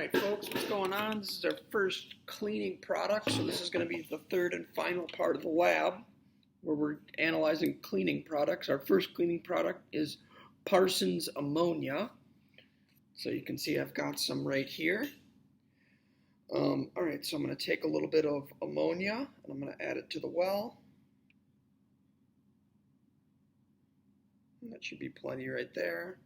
Alright folks, what's going on? This is our first cleaning product, so this is going to be the third and final part of the lab where we're analyzing cleaning products. Our first cleaning product is Parson's Ammonia. So you can see I've got some right here. Alright, so I'm going to take a little bit of ammonia and I'm going to add it to the well. And that should be plenty right there.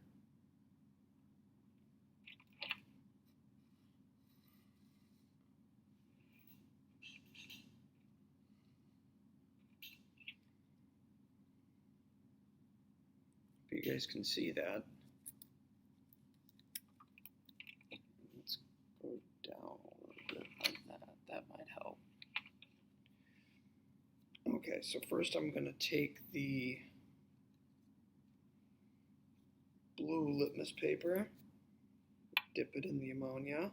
You guys can see that. Let's go down a little bit like that. That might help. Okay, so first I'm going to take the blue litmus paper, dip it in the ammonia.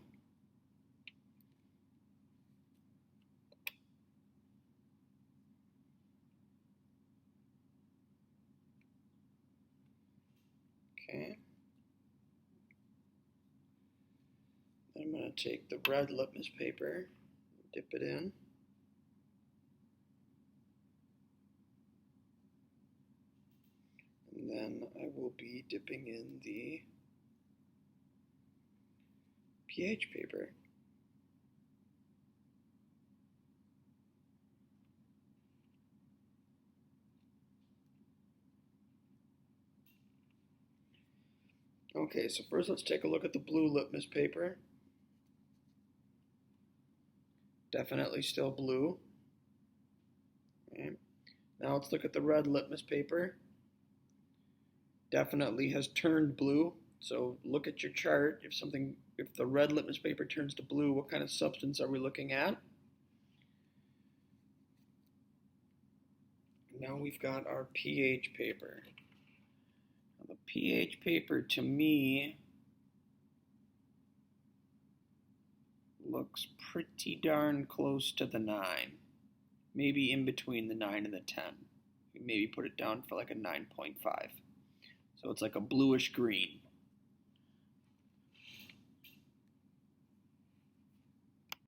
Okay. Then I'm going to take the red litmus paper, dip it in. And then I will be dipping in the pH paper. Okay, so first let's take a look at the blue litmus paper. Definitely still blue. Okay. Now let's look at the red litmus paper. Definitely has turned blue. So look at your chart. If the red litmus paper turns to blue, what kind of substance are we looking at? Now we've got our pH paper. Now the pH paper to me looks pretty darn close to the 9. Maybe in between the 9 and the 10. Maybe put it down for like a 9.5. So it's like a bluish green.